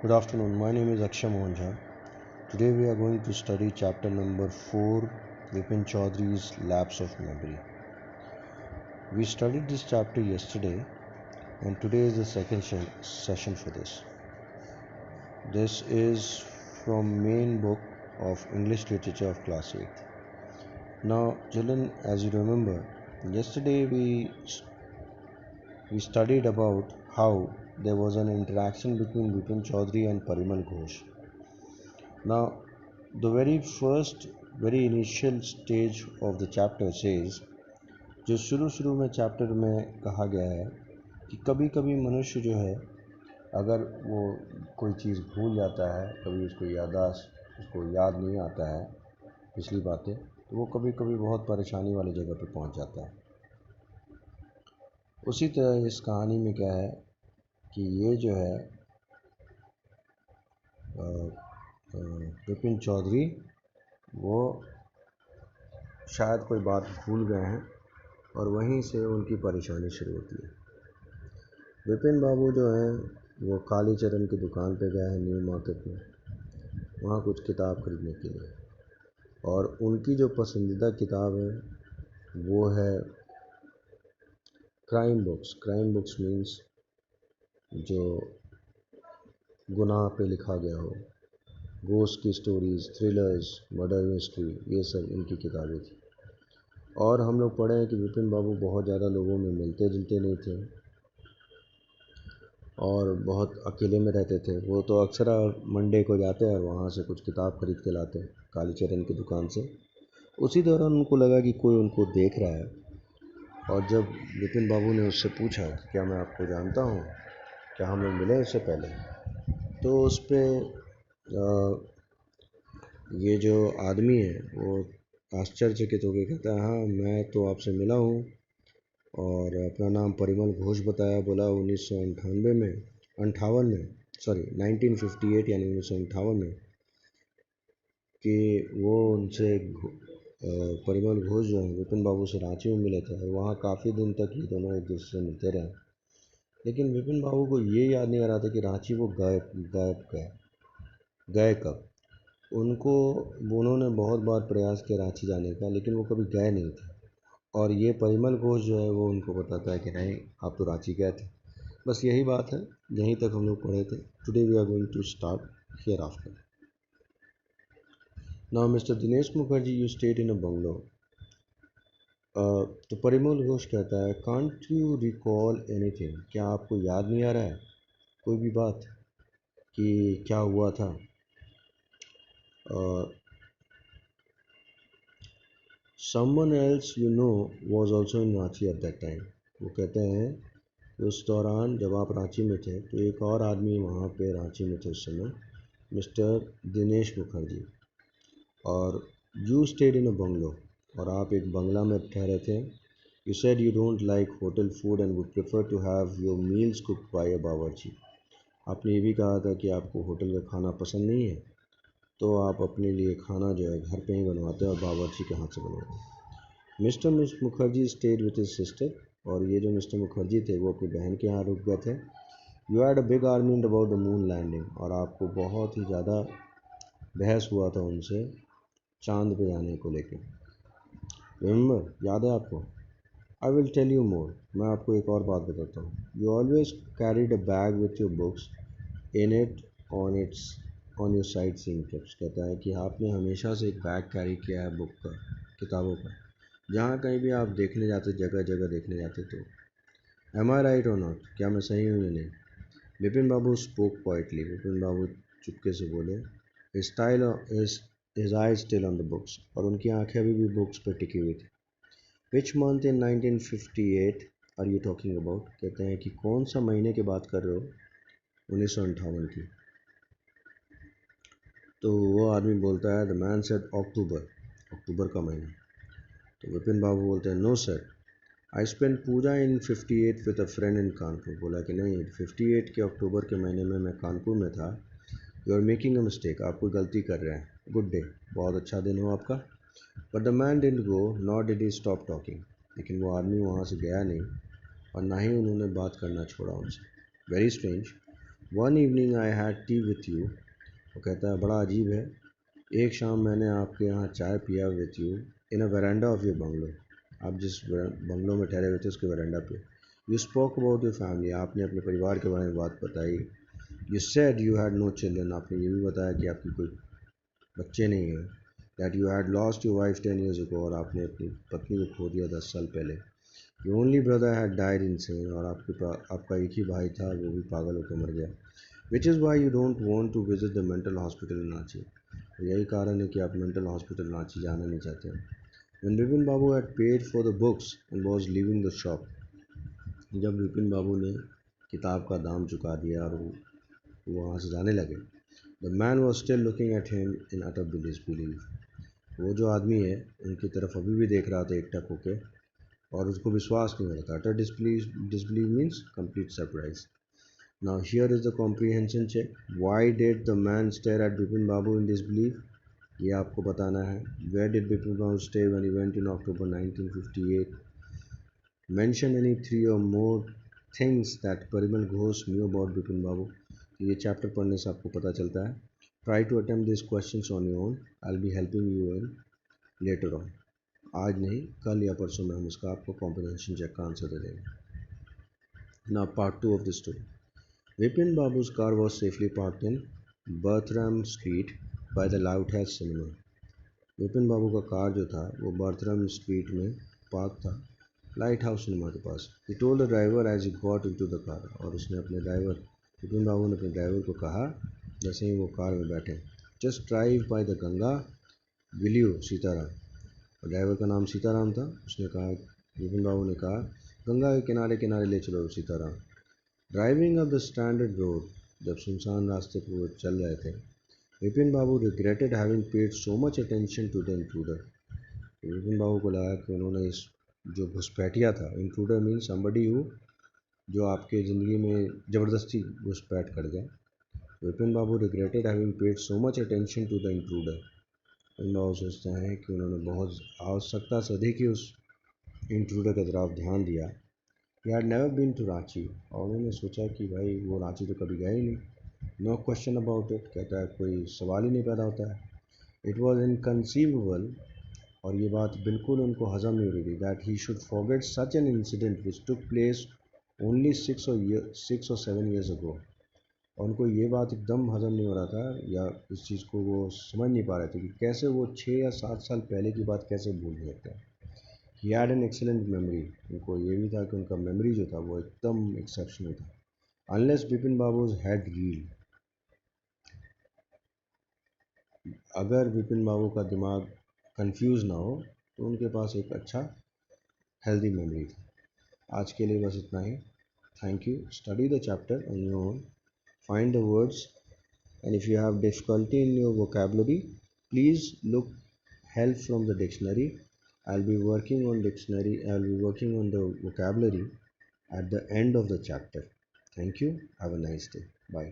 Good afternoon. My name is Akshay Mohan Jha. Today we are going to study chapter number 4, Vipin Chaudhary's Lapse of Memory. We studied this chapter yesterday and today is the second session for this. This is from main book of English Literature of Class 8. Now children, as you remember, yesterday we studied about how there was an interaction between Vipin Chaudhary and Parimal Ghosh. Now, the very initial stage of the chapter says, जो शुरू में chapter में कहा गया है कि कभी कभी मनुष्य जो है अगर वो कोई चीज़ भूल जाता है, कभी उसको याद नहीं आता है पिछली बातें, तो वो कभी कभी बहुत परेशानी वाली जगह पे पहुंच जाता है। उसी तरह इस कहानी में क्या है कि ये जो है विपिन चौधरी वो शायद कोई बात भूल गए हैं और वहीं से उनकी परेशानी शुरू होती है। विपिन बाबू जो हैं वो कालीचरण की दुकान पे गए हैं न्यू मार्केट में, वहाँ कुछ किताब खरीदने के लिए, और उनकी जो पसंदीदा किताब है वो है क्राइम बुक्स मीन्स जो गुनाह पे लिखा गया हो, गोस्ट की स्टोरीज़, थ्रिलर्स, मर्डर मिस्ट्री, ये सब इनकी किताबें थी। और हम लोग पढ़े हैं कि विपिन बाबू बहुत ज़्यादा लोगों में मिलते जुलते नहीं थे और बहुत अकेले में रहते थे। वो तो अक्सर मंडे को जाते और वहाँ से कुछ किताब खरीद के लाते कालीचरण की दुकान से। उसी दौरान उनको लगा कि कोई उनको देख रहा है, और जब विपिन बाबू ने उससे पूछा कि क्या मैं आपको जानता हूँ, क्या हम लोग मिले इससे पहले, तो उस पर ये जो आदमी है वो आश्चर्यचकित हो गया, कहता है हाँ मैं तो आपसे मिला हूँ, और अपना नाम परिमल घोष बताया। बोला 1958 में 1958 यानी 1958 में कि वो उनसे परिमल घोष जो है विपिन बाबू से रांची में मिले थे और वहाँ काफ़ी दिन तक ये दोनों एक दूसरे से मिलते रहे। लेकिन विपिन बाबू को ये याद नहीं आ रहा था कि रांची वो गए कब। उन्होंने बहुत बार प्रयास किया रांची जाने का, लेकिन वो कभी गए नहीं थे। और ये परिमल घोष जो है वो उनको बताता है कि नहीं, आप तो रांची गए थे। बस यही बात है, यहीं तक हम लोग पढ़े थे। Today we are going to start here after. Now mister Dinesh Mukherjee, you stayed in a bungalow. तो परिमल घोष कहता है, कांट यू रिकॉल एनीथिंग, क्या आपको याद नहीं आ रहा है कोई भी बात कि क्या हुआ था। Someone else you know was also in Ranchi at that time. वो कहते हैं कि उस दौरान जब आप रांची में थे तो एक और आदमी वहाँ पे रांची में थे उस समय, मिस्टर दिनेश मुखर्जी। और you stayed in a bungalow, और आप एक बंगला में ठहरे थे। You said you don't like hotel food and would prefer to have your meals cooked by a bawarchi. आपने ये भी कहा था कि आपको होटल का खाना पसंद नहीं है, तो आप अपने लिए खाना जो है घर पे ही बनवाते हैं और बावर्ची के हाथ से बनवाते हैं। Mister Mukherjee stayed with his sister, और ये जो मिस्टर मुखर्जी थे वो अपनी बहन के यहाँ रुक गए थे। You had a big argument about the moon landing, और आपको बहुत ही ज़्यादा बहस हुआ था उनसे चांद पे जाने को लेकर। रिमेंबर, याद है आपको? I will tell you more, मैं आपको एक और बात बताता हूँ। You always carried a bag with your books in it on your sightseeing trips. कहता है कि आपने हमेशा से एक बैग कैरी किया है बुक का, किताबों का, जहाँ कहीं भी आप देखने जाते, जगह जगह देखने जाते। तो एम आई राइट और नॉट, क्या मैं सही हूँ या नहीं? विपिन बाबू स्पोक पोइटली, विपिन बाबू चुपके से बोले। His I still on the books, और उनकी आंखें अभी भी बुक्स पर टिकी हुई थी। Which month in 1958 are you talking about? कहते हैं कि कौन सा महीने की बात कर रहे हो? 1958 की। तो वो आदमी बोलता है, द मैन सेड अक्टूबर का महीना। तो विपिन बाबू बोलते हैं, no sir, I spend Puja in 58 with a friend in Kanpur. बोला कि नहीं, 58 के अक्टूबर के महीने में मैं कानपुर में था। You are making a mistake, आप कोई गलती कर रहे हैं। गुड डे, बहुत अच्छा दिन हो आपका। But the man didn't go not did he stop talking. लेकिन वो आदमी वहाँ से गया नहीं और ना ही उन्होंने बात करना छोड़ा उनसे। Very strange. One evening I had T with you. वो कहता है बड़ा अजीब है, एक शाम मैंने आपके यहाँ चाय पिया with you in a veranda of your bungalow. आप जिस बंगलो में ठहरे हुए थे उसके वेरांडा पे। You spoke about your family, आपने अपने परिवार के बारे में बात बताई। You said you had no children, आपने ये भी बताया कि आपकी कोई बच्चे नहीं हैं। That you had lost your wife 10 years ago, और आपने अपनी पत्नी को खो दिया 10 साल पहले। Your only brother had died insane, और आपका एक ही भाई था, वो भी पागल होकर मर गया। Which is why you don't want to visit the mental hospital in Ranchi. तो यही कारण है कि आप मेंटल हॉस्पिटल रांची जाना नहीं चाहते। When Vipin Babu had paid for the books and was leaving the shop, जब विपिन बाबू ने किताब का दाम चुका दिया और वो वहाँ से जाने लगे, the man was still looking at him in utter disbelieve. वो जो आदमी है उनकी तरफ अभी भी देख रहा था एकटक होके, और उसको विश्वास नहीं हो रहा था। Utter disbelief means complete surprise. Now here is the comprehension check. Why did the man stare at Vipin Babu in disbelief, ये आपको बताना है। Where did Vipin Babu stay when he went in October 1958। Mention any 3 or more things that Parimal Ghosh knew about Vipin Babu. ये chapter पढ़ने से आपको पता चलता है। Try to attempt this questions on your own, I will be helping you in later on. आज नहीं, कल या परसों में हम इसका आपको कॉम्प्रिहेंशन चेक का आंसर दे देंगे। Now part 2 of the story. Vipin बाबू's car was safely parked in Bertram Street by the Lighthouse Cinema. Vipin Babu का कार जो था वो बर्थरम स्ट्रीट में पार्क था, लाइट हाउस सिनेमा के पास। He told the driver as he got into the car, और उसने अपने ड्राइवर विपिन बाबू ने अपने ड्राइवर को कहा जैसे ही वो कार में बैठे, just drive by the Ganga will you Sitaram. और ड्राइवर का नाम सीताराम था। उसने कहा, विपिन बाबू ने कहा, गंगा के किनारे किनारे ले चलो Sitaram. Driving up the Strand road, जब सुनसान रास्ते पर वो चल रहे थे, Vipin Babu regretted having paid so much attention to the intruder. Vipin Babu को लगा कि उन्होंने इस जो घुसपैठिया था, इंट्रूडर मीन समबडी हु, जो आपके ज़िंदगी में ज़बरदस्ती घुसपैठ कर गया। Vipin Babu regretted having paid so much attention to the intruder. Vipin Babu सोचते हैं कि उन्होंने बहुत आवश्यकता से अधिक ही उस इंट्रूडर की तरफ ध्यान दिया। He had never been to Ranchi, और उन्होंने सोचा कि भाई वो रांची तो कभी गए ही नहीं। नो क्वेश्चन अबाउट इट, कहता है कोई सवाल ही नहीं पैदा होता है। इट वॉज इनकन्सीवेबल, और ये बात बिल्कुल उनको हजम नहीं हो रही थी, that he should forget such an incident which took place only 6 or 7 years ago। और उनको ये बात एकदम हजम नहीं हो रहा था, या इस चीज़ को वो समझ नहीं पा रहे थे कि कैसे वो 6 या 7 साल पहले की बात कैसे भूल सकते हैं। He had an excellent memory, उनको ये भी था कि उनका मेमोरी जो था वो एकदम एक्सेप्शनल था। Unless Vipin babus had reel, अगर विपिन बाबू का दिमाग कंफ्यूज ना हो तो उनके पास एक अच्छा हेल्दी मेमोरी था। आज के लिए बस इतना ही। Thank you. Study the chapter on your own, find the words, and if you have difficulty in your vocabulary, please look help from the dictionary. I'll be working on the vocabulary at the end of the chapter. Thank you. Have a nice day. Bye.